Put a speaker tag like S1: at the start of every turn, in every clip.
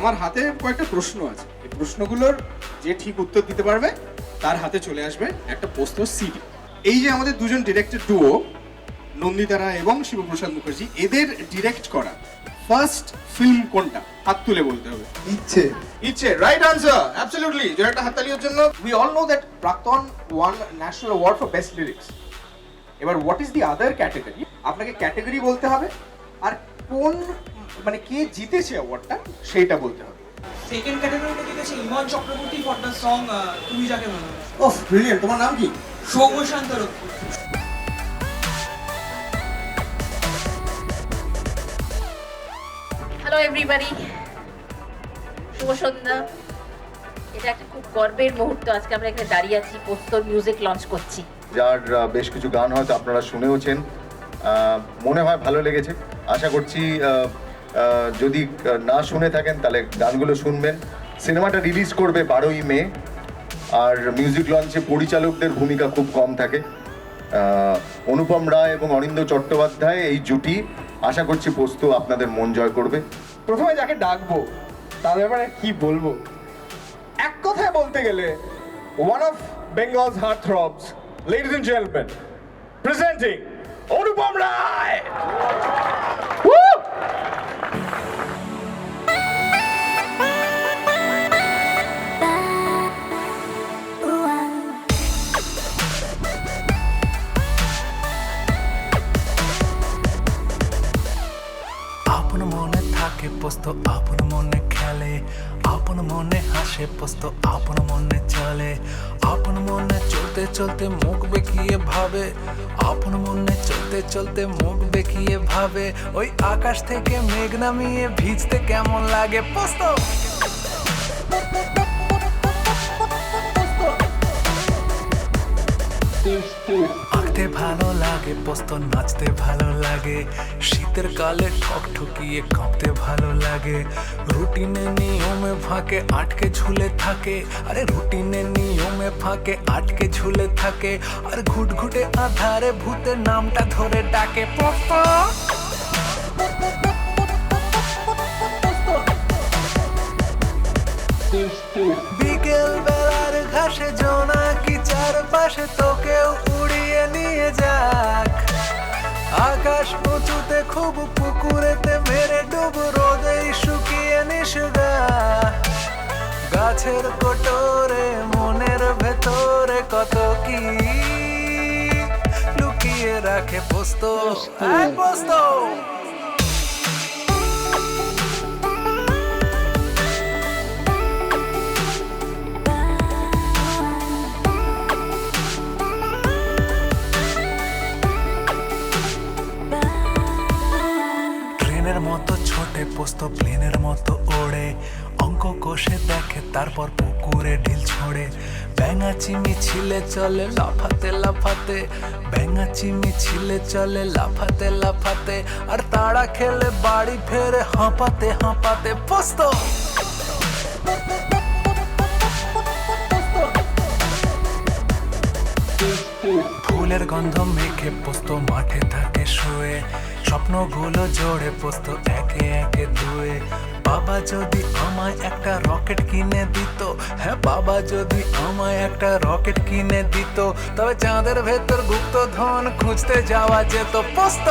S1: আমার হাতে কয়েকটা প্রশ্ন আছে, এই প্রশ্নগুলোর যে ঠিক উত্তর দিতে পারবে তার হাতে চলে আসবে একটা পোস্ত সিডি। এই যে আমাদের দুজন ডিরেক্টর ডুও নন্দিতা রায় এবং শিবপ্রসাদ মুখার্জি, এদের ডিরেক্ট করা ফার্স্ট ফিল্ম কোনটা? হাত তুলে বলতে হবে।
S2: ইচ্ছে।
S1: ইচ্ছে, রাইট আনসার, অ্যাবসলিউটলি। জোরে একটা হাততালির জন্য। We all know that Praktan one national award for best lyrics. এবার what is the other category? আপনাকে ক্যাটাগরি বলতে হবে আর কোন মানে কে জিতেছে অ্যাওয়ার্ডটা সেইটা বলতে হবে।
S3: সেকেন্ড ক্যাটাগরিতে জিতেছে ইমন চক্রবর্তী ফর দ্য সং তুমি যাকে ভালোবাসো।
S1: ওহ ব্রিলিয়ান্ট। তোমার নাম কি?
S3: সৌম্য শান্তরক্ষী।
S4: হ্যালো এভরিবডি, শুভ সন্ধ্যা। এটা একটা খুব গর্বের মুহূর্ত, আজকে আমরা এখানে দাঁড়িয়ে আছি, পোস্তর মিউজিক লঞ্চ করছি।
S5: যার বেশ কিছু গান হয়তো আপনারা শুনেওছেন, মনে হয় ভালো লেগেছে। আশা করছি যদি না শুনে থাকেন তাহলে গানগুলো শুনবেন। সিনেমাটা রিলিজ করবে 12ই মে, আর মিউজিক লঞ্চে পরিচালকদের ভূমিকা খুব কম থাকে। অনুপম রায় এবং অরিন্দ্র চট্টোপাধ্যায় এই জুটি, আশা করছি পোস্ত আপনাদের মন জয় করবে।
S2: প্রথমে যাকে ডাকবো তার ব্যাপারে কি বলবো, এক কথায় বলতে গেলে one of Bengal's heart throbs, ladies and gentleman, presenting Anupam Roy.
S6: আপন মনে থাকে পোস্ত, আপন মনে খেলে, আপন মনে হাসে পোস্ত, আপন মনে চলে, আপন মনে চলতে চলতে মুখ বেঁকিয়ে ভাবে, আপন মনে চলতে চলতে মুখ বেঁকিয়ে ভাবে, ওই আকাশ থেকে মেঘ নামিয়ে ভিজতে কেমন লাগে পোস্ত। আঁকতে ভালো লাগে পোস্ত, নাচতে ভালো লাগে, শীতের কালে ঠকঠকিয়ে কাঁপতে ভালো লাগে, রুটিনে নিয়মে ফাঁকে আটকে ঝুলে থাকে, আরে রুটিনে নিয়মে ফাঁকে আটকে ঝুলে থাকে, আর ঘুটঘুটে আধারে ভূতের নামটা ধরে ডাকে পোস্ত। বিকেল বেলার ঘাসে জোনাকি চারপাশে তোকেও উড়িয়ে নিয়ে যাক, আকাশ উঁচুতে খুব পুকুরেতে মেরে ডুব, রোদেই শুকিয়ে নিশগা, গাছের কোটরে মনের ভেতরে কত কি লুকিয়ে রাখে পোস্ত। পোস্ত মতো ছোটে পোস্ত, প্লেনের মতো ওড়ে, অঙ্ক কষে দেখে তারপর পুকুরে ঢিল ছোড়ে, ব্যাঙা চিমি ছিলে চলে লাফাতে লাফাতে, ব্যাঙা চিমি ছিলে চলে লাফাতে লাফাতে, আর তাড়া খেলে বাড়ি ফেরে হাঁপাতে হাঁপাতে পোস্ত। ফুলের গন্ধ মেখে পোস্ত মাঠে থাকে শুয়ে, স্বপ্নগুলো জোড়ে পোস্ত একে একে ধুয়ে, বাবা যদি আমায় একটা রকেট কিনে দিত, হ্যাঁ বাবা যদি আমায় একটা রকেট কিনে দিত, তবে চাঁদের ভেতর গুপ্ত ধন খুঁজতে যাওয়া যেত পোস্ত।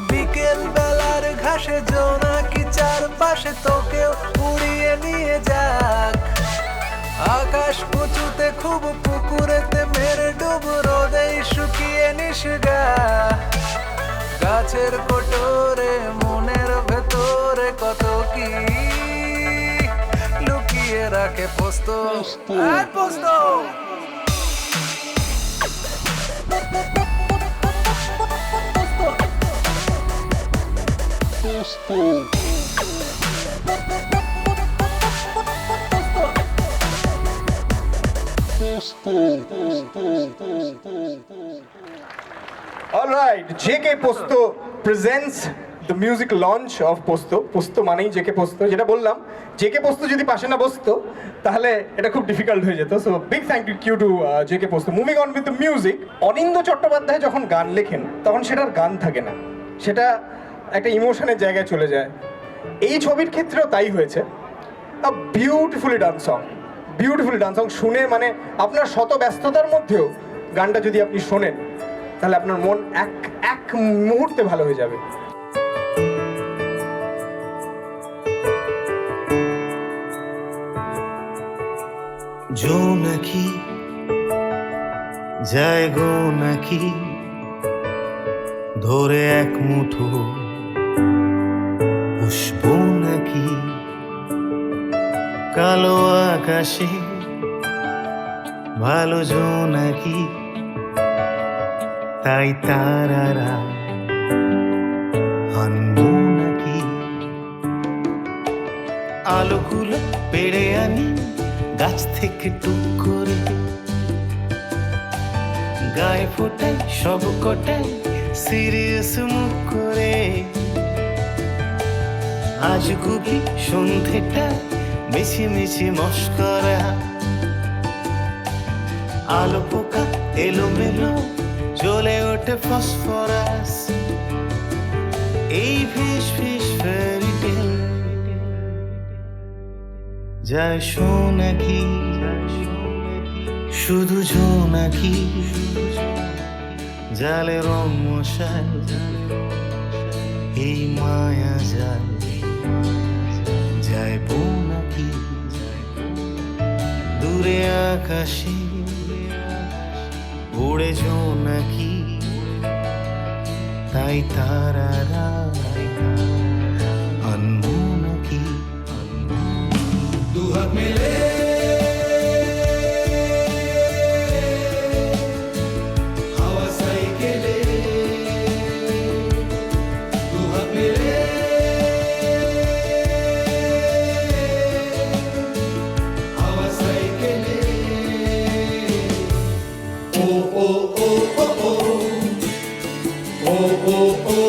S6: বিকেল বেলার ঘাসে জোনাকি চারপাশে তোকেও উড়িয়ে নিয়ে যাক, আকাশ উঁচুতে খুব পুকুরেতে মেরে ডুব, রোদেই শুকিয়ে নিশগা, গাছের কোটরে মনের ভেতরে কত কি লুকিয়ে রাখে পোস্ত। পোস্ত
S2: All right, JK Posto presents the music launch of পোস্ত। পোস্ত মানেই জেকে পোস্ত, যেটা বললাম, জেকে পোস্ত যদি পাশে না বসতো তাহলে এটা খুব ডিফিকাল্ট হয়ে যেত। So big thank you to JK Posto. Moving on with the music. Anindya Chattopadhyay যখন গান লেখেন তখন সেটার গান থাকে না, সেটা একটা ইমোশনের জায়গায় চলে যায়। এই ছবির ক্ষেত্রেও তাই হয়েছে। আ বিউটিফুলি ডান সং, বিউটিফুলি ডান সং। শুনে মানে আপনার শত ব্যস্ততার মধ্যেও গানটা যদি আপনি শোনেন তাহলে আপনার মন এক মুহূর্তে ভালো হয়ে যাবে।
S7: জোনাকি যায় গো নাকি ধরে এক মুঠো পুষ্প নাকি কালো আকাশে ভালো জোনাকি তাই তারারা আনবো নাকি আলোগুলো পেড়ে আনি গাছ থেকে টুক করে গায়ে ফোটাই সব কটাই সিরিয়াস মুখ করে আজ গুবি সন্ধেটা মিছি মিছি মস্করা আলো পোকা এলোমেলো জ্বলে ওঠে ফসফরাস এই ফিস ফিস ফেরি টেল যায় শোনাকি শুধু জোনাকি জালে রং মশাল এই মায়া জাল যায় বোনাকি দূরে আকাশে উড়ে জোনাকি তাই তারারা আনবো নাকি দুহাত মেলে হাওয়া সাইকেলে দুহাত মেলে হাওয়া সাইকেলে ও ও ও ও ও ও ও ও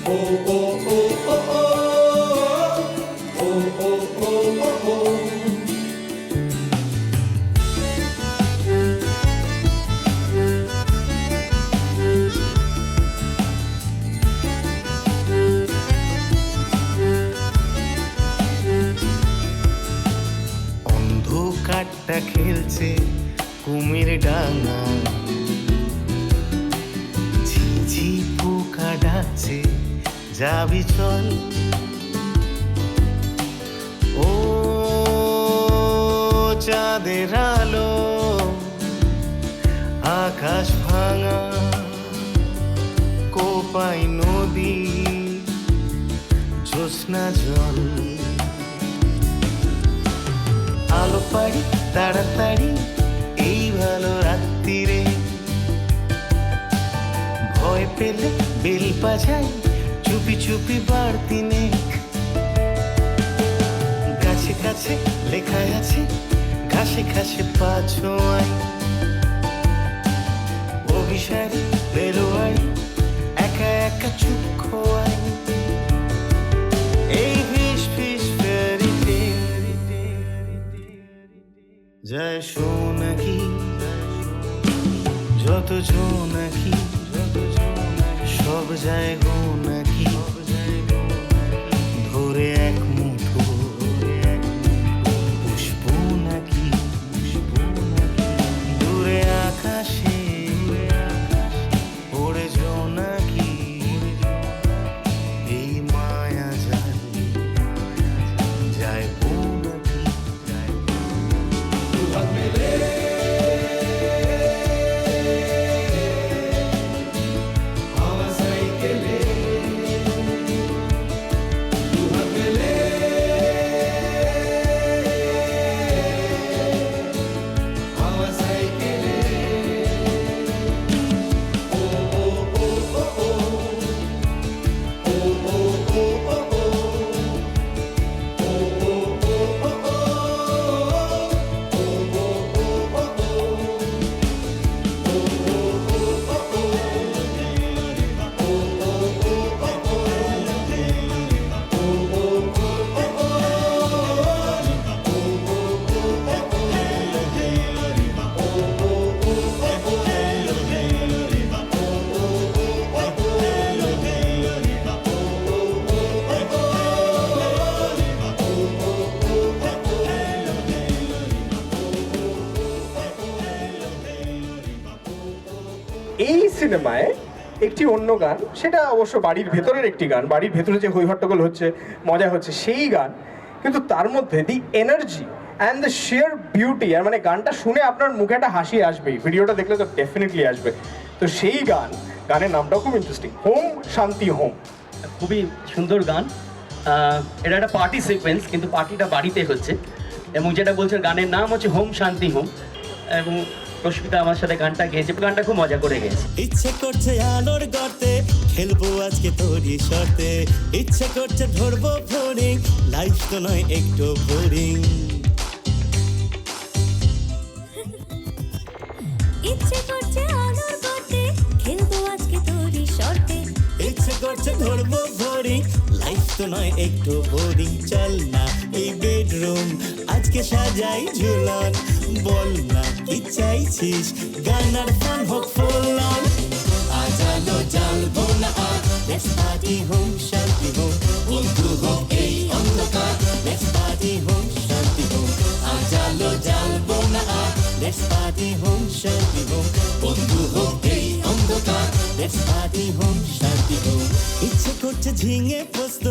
S7: ও ও ও ও অন্ধকারটা খেলছে কুমির ডাঙা ঝিঝি পোকা ডাকছে যাবি চল ও চাঁদের আলো আকাশ ভাঙা কোপাই নদী জ্যোৎস্না জল আলো পাড়ি তাড়াতাড়ি এই ভালো রাত্রিরে ভয় পেলে বেল বাজাই চুপি চুপি বাড়তি নেক গাছে গাছে লেখা আছে ঘাসে ঘাসে পা ছোঁয়াই অভিসারি বেরোয়ারি একা একা চুপ খোয়াই এই ফিস ফিস ফেরিতে যায় শোনাকি যত জোনাকি সব যায় গো নাকি ধরে এক মুঠো পুষ্প নাকি দূরে আকাশে ওড়ে জোনাকি এই মায়া জাল যায় গো নাকি দুহাত মেলে হাওয়া সাইকেলে
S2: সিনেমায় একটি অন্য গান, সেটা অবশ্য বাড়ির ভেতরের একটি গান, বাড়ির ভেতরে যে হট্টগোল হচ্ছে, মজা হচ্ছে সেই গান, কিন্তু তার মধ্যে the energy and the share beauty, আর মানে গানটা শুনে আপনার মুখে একটা হাসি আসবেই, ভিডিওটা দেখলে তো ডেফিনেটলি আসবে। তো সেই গানের নামটাও খুব ইন্টারেস্টিং, হোম শান্তি হোম।
S8: খুবই সুন্দর গান। এটা একটা পার্টি সিকোয়েন্স, কিন্তু পার্টিটা বাড়িতে হচ্ছে, এবং যেটা বলছে গানের নাম হচ্ছে হোম শান্তি হোম, এবং রশ্মিতা আমার সাথে গানটা গেয়েছে, গানটা খুব মজা করে গেয়েছে।
S9: ইচ্ছে করছে আলোর গর্তে খেলবো আজকে তোরই শর্তে, ইচ্ছে করছে ধরবো ফোরিং, লাইফ তো নয় একটু বোরিং।
S10: ইচ্ছে করছে আলোর গর্তে খেলবো আজকে তোরই শর্তে,
S9: ইচ্ছে করছে ধরবো ফোরিং, লাইফ তো নয় একটু বোরিং। চল না এই বেডরুম আজকে সাজাই ঝুলন, বল না কি চাইছিস গানার ফান হোক ফুল অন। আজালো জ্বালবো না আর লেটস পার্টি হোম শান্তি হোম, বন্ধু হোক এই অন্ধকার লেটস পার্টি হোম শান্তি হোম। আজালো জ্বালবো না আর লেটস পার্টি হোম শান্তি হোম, বন্ধু হোক এই অন্ধকার লেটস পার্টি হোম শান্তি হোম। ইচ্ছে করছে ঝিঙে পোস্ত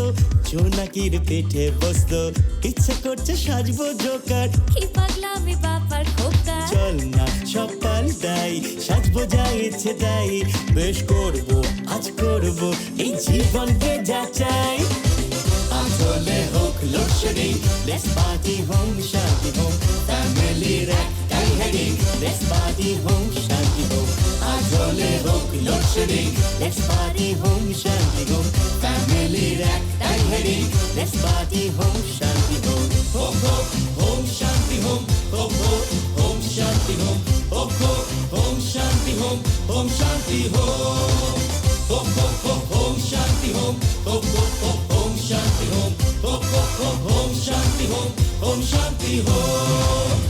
S9: জোনাকির পেটে বসতো, ইচ্ছে করছে সাজবো জোকার,
S10: কি পাগলামি বাবার খোকা।
S9: চল না সব পাল্টাই সাজবো যা ইচ্ছে তাই, বেশ করবো আজ করবো এই জীবনকে যা চাই। আসলে হোক লোডশেডিং লেটস পার্টি হোম শান্তি হোম, ফ্যামিলির একটাই হেডিং লেটস পার্টি হোম শান্তি হোম। আসলে হোক লোডশেডিং লেটস পার্টি হোম শান্তি হোম, ফ্যামিলির একটাই হেডিং লেটস পার্টি হোম শান্তি হোম। হোম হোম হোম শান্তি হোম, হোম হোম হোম শান্তি হোম, হোম হোম হোম শান্তি হোম, হোম শান্তি home. Home home home home শান্তি হোম, হোম হোম হোম শান্তি হোম, হোম হোম হোম শান্তি home, home শান্তি home.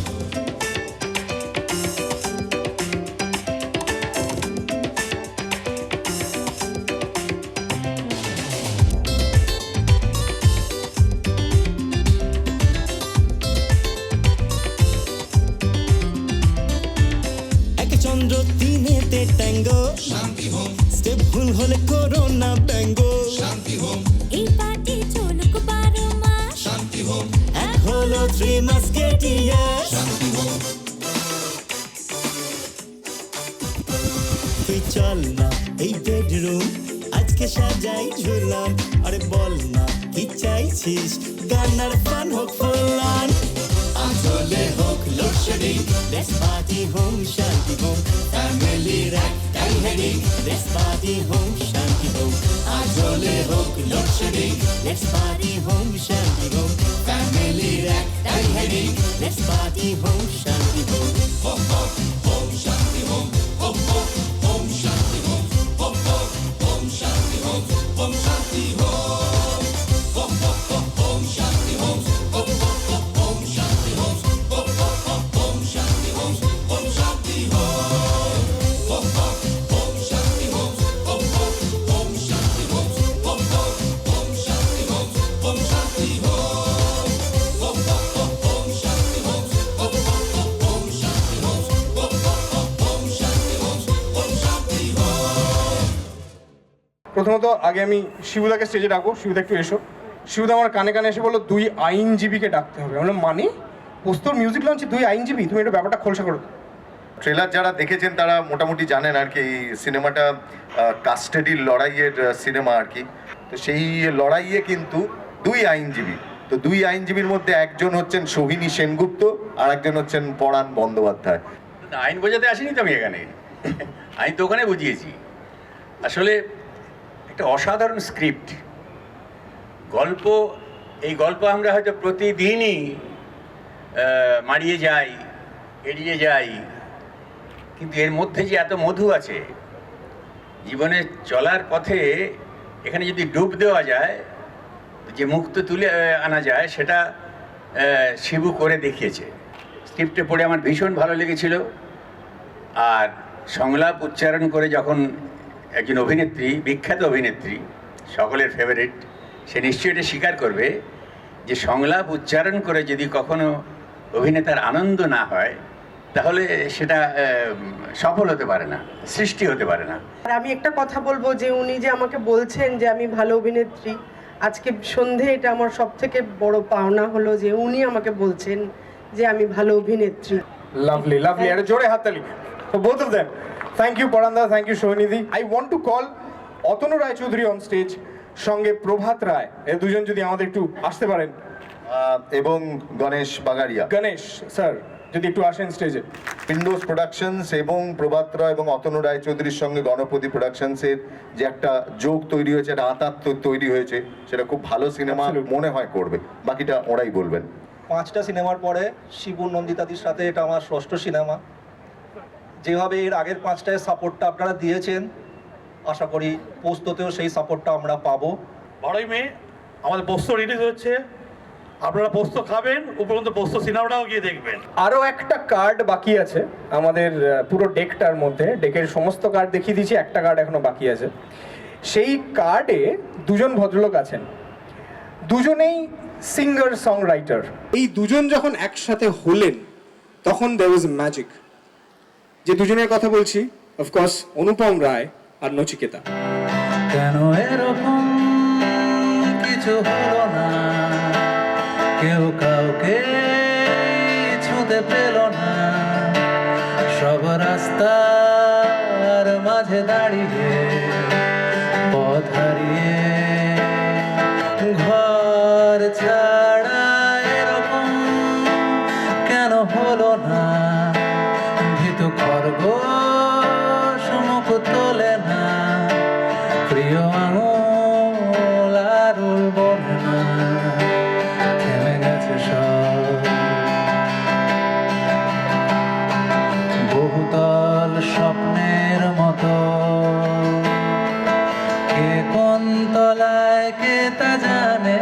S9: চন্দ্র তিনেতে tango শান্তি home, step ভুল হলে করোনা ব্যঙ্গো শান্তি হোম।
S10: এই পার্টি চলুক 12 মাস
S9: শান্তি হোম, এক হলো 3 মাস্কেটিয়ার্স শান্তি হোম। তুই চল না এই বেডরুম আজকে সাজাই ঝুলন, আরে বল না কি চাইছিস গানার ফান হোক ফুল অন। আসলে হোক লোডশেডিং লেটস পার্টি হোম শান্তি হোম, ফ্যামিলির একটাই হেডিং লেটস পার্টি হোম শান্তি হোম। আসলে হোক লোডশেডিং লেটস পার্টি হোম শান্তি হোম, ফ্যামিলির একটাই হেডিং লেটস পার্টি হোম শান্তি হোম। হোম হোম হোম শান্তি হোম, হোম হোম হোম শান্তি হোম, হোম হোম হোম শান্তি হোম, হোম শান্তি হোম। হোম হোম হোম শান্তি হোম, হোম হোম হোম শান্তি হোম, হোম হোম হোম শান্তি হোম, হোম শান্তি home. Home home home শান্তি home, home home home শান্তি home, home home home শান্তি home, home শান্তি হোম। হোম হোম হোম শান্তি home, home home home শান্তি home, home home home শান্তি home, home শান্তি হোম।
S2: প্রথমত আগে আমি শিবুদাকে স্টেজে ডাকবো। শিবুদা একটু এসো। শিবুদা আমার কানে কানে এসে বললো 2 আইনজীবীকে ডাকতে হবে। আমরা মানে পোস্তর মিউজিক লঞ্চে 2 আইনজীবী, তুমি একটু ব্যাপারটা খোলসা করো।
S5: ট্রেলার যারা দেখেছেন তারা মোটামুটি জানেন আর কি এই সিনেমাটা কাস্টাডির লড়াইয়ের সিনেমা আর কি। তো সেই লড়াইয়ে কিন্তু 2 আইনজীবী, তো 2 আইনজীবীর মধ্যে একজন হচ্ছেন সোহিনী সেনগুপ্ত আর একজন হচ্ছেন পরাণ বন্দ্যোপাধ্যায়।
S11: আইন বোঝাতে আসিনি তো আমি এখানে, আইন তো ওখানে বুঝিয়েছি। আসলে একটা অসাধারণ স্ক্রিপ্ট গল্প, এই গল্প আমরা হয়তো প্রতিদিনই মারিয়ে যাই, এড়িয়ে যাই, কিন্তু এর মধ্যে যে এত মধু আছে জীবনে চলার পথে, এখানে যদি ডুব দেওয়া যায়, যে মুক্ত তুলে আনা যায়, সেটা শিবু করে দেখিয়েছে। স্ক্রিপ্টে পড়ে আমার ভীষণ ভালো লেগেছিল। আর সংলাপ উচ্চারণ করে যখন একজন অভিনেত্রী, বিখ্যাত অভিনেত্রী, সকলের ফেভারিট, সে নিশ্চয়ই এটা স্বীকার করবে যে সংলাপ উচ্চারণ করে যদি কখনো অভিনেতার আনন্দ না হয়, তাহলে সেটা সফল হতে পারে না, সৃষ্টি হতে পারে না।
S12: আর আমি একটা কথা বলবো যে উনি যে আমাকে বলছেন যে আমি ভালো অভিনেত্রী, আজকে সন্ধে এটা আমার সব থেকে বড় পাওনা হলো যে উনি আমাকে বলছেন যে আমি ভালো অভিনেত্রী।
S2: Lovely, lovely. And a jore hattali for both of them. Thank you, Paranda. Thank you, Shohinidhi. I want to call Otanu Rai Choudhury on stage. সঙ্গে প্রভাত রায়, এই দুজন যদি আমাদের একটু আসতে পারেন,
S5: এবং গণেশ বাগাড়িয়া।
S2: গণেশ স্যার যদি একটু আসেন স্টেজে।
S5: উইন্ডোজ প্রোডাকশনস এবং প্রভাত রায় এবং অতনু রায়চৌধুরীর সঙ্গে গণপতি প্রোডাকশনসের যে একটা যোগ তৈরি হয়েছে, একটা আঁতাত তৈরি হয়েছে, সেটা খুব ভালো সিনেমা মনে হয় করবে। বাকিটা ওরাই বলবেন।
S13: 5টা সিনেমার পরে শিবু নন্দিতাদির সাথে এটা আমার 6ষ্ঠ সিনেমা। যেভাবে এর আগের 5টায় সাপোর্টটা আপনারা দিয়েছেন, আশা করি পোস্ততেও সেই সাপোর্টটা আমরা পাবো।
S14: 12ই মে আমাদের পোস্ত রিলিজ হচ্ছে, আপনারা পোস্ত খাবেন, উপরন্ত পোস্ত সিনেমাটাও গিয়ে দেখবেন।
S2: আরও একটা কার্ড বাকি আছে আমাদের পুরো ডেকটার মধ্যে, ডেকের সমস্ত কার্ড দেখিয়ে দিয়েছি, একটা কার্ড এখনো বাকি আছে। সেই কার্ডে দুজন ভদ্রলোক আছেন, দুজনেই সিঙ্গার সং রাইটার। এই দুজন যখন একসাথে হলেন তখন there was ম্যাজিক। যে দুজনের কথা বলছি অফকোর্স অনুপম রায় আর নচিকেতা।
S6: কেন এরকম কিছু হলো না, কেউ কাউকে ছুঁতে পেল না, সব রাস্তার মাঝে দাঁড়িয়ে পথ হারিয়ে ঘর ছাড়া এরকম কেন হলো না, ভীতু খরগোশ মুখ তোলে না, প্রিয় আঙুল আর বলে না, থেমে গেছে সব। বহুতল স্বপ্নের মতো কে কোন তলায় কে তা জানে,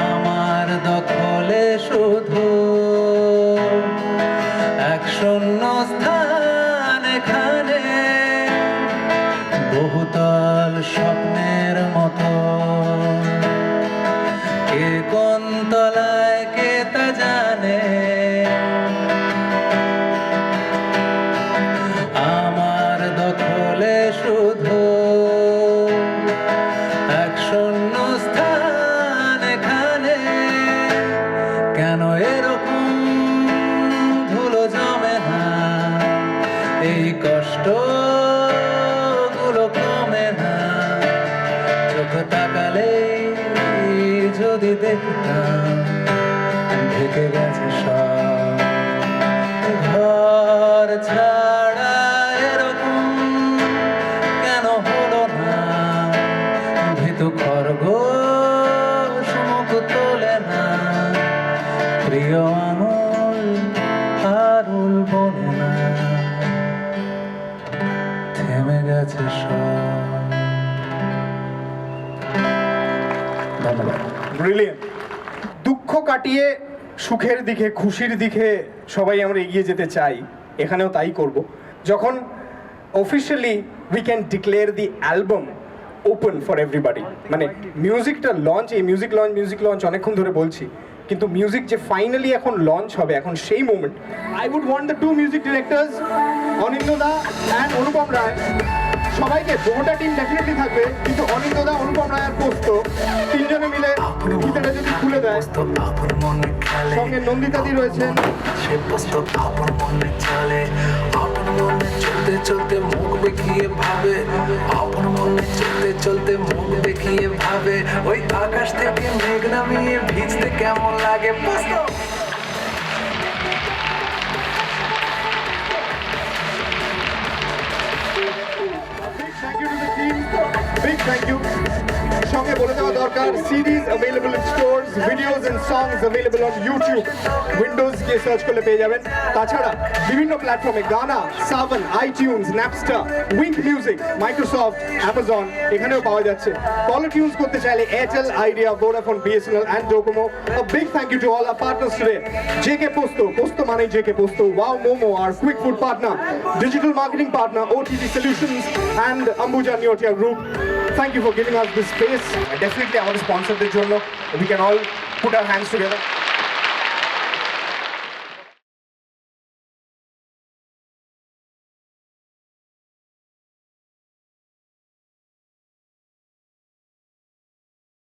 S6: আমার দখলে শুধু এক শূন্য স্থান এখানে। বহুতল স্বপ্নের মতো কে কোন তলায় কে তা জানে, আমার দখলে শুধু এক শূন্য স্থান এখানে। কেন এরকম ধুলো জমে না, এই কষ্ট গুলো কমে না, চোখ তাকালে যদি দেখতাম ঢেকে গেছে সব। ঘর ছাড়া এরকম কেন হলো না, ভীতু খরগোশ মুখ তোলে না, প্রিয় আঙুল আর বলে না, থেমে গেছে সব। ধন্যবাদ।
S2: ব্রিলিয়েন্ট। দুঃখ কাটিয়ে সুখের দিকে, খুশির দিকে সবাই আমরা এগিয়ে যেতে চাই, এখানেও তাই করব। যখন officially we can declare the album open for everybody, মানে মিউজিকটা লঞ্চ, এই মিউজিক লঞ্চ অনেকক্ষণ ধরে বলছি, কিন্তু মিউজিক যে ফাইনালি এখন লঞ্চ হবে, এখন সেই moment. I would want the two music directors অনিন্দদা অ্যান্ড অনুপম রায়, সবাইকে, গোটা টিম ডেফিনেটলি থাকবে, কিন্তু অনিন্দদা, অনুপম রায় আর পোস্ত তিনজনে মিলে গীতাটা যদি খুলে দেয়। সঙ্গে নন্দিতাদি রয়েছেন।
S6: সে পোস্ত আপন মনে চলে, আপন মনে চলতে চলতে মুখ দেখিয়ে ভাবে, আপন মনে চলতে চলতে মুখ দেখিয়ে ভাবে, ওই আকাশ থেকে মেঘ নামিয়ে ভিজতে কেমন লাগে পোস্ত।
S2: Big thank you. সঙ্গে বলে দেওয়া দরকার, CDs available in stores, videos and songs available on YouTube. Windows গিয়ে সার্চ করলে পেয়ে যাবেন। তাছাড়া বিভিন্ন প্ল্যাটফর্মে গানা, সাবন, iTunes, Napster, Wink Music, Microsoft, Amazon এখানেও পাওয়া যাচ্ছে। কলার টিউনস করতে চাইলে Airtel, Idea, Vodafone, BSNL and Docomo. A big thank you to all our partners today. JK Posto, Posto মানে JK Posto, Wow Momo, our quick food partner, digital marketing partner, OTT Solutions and Ambuja Neotia Group. Thank you for giving us this space. Definitely our sponsors, we can all put our hands together.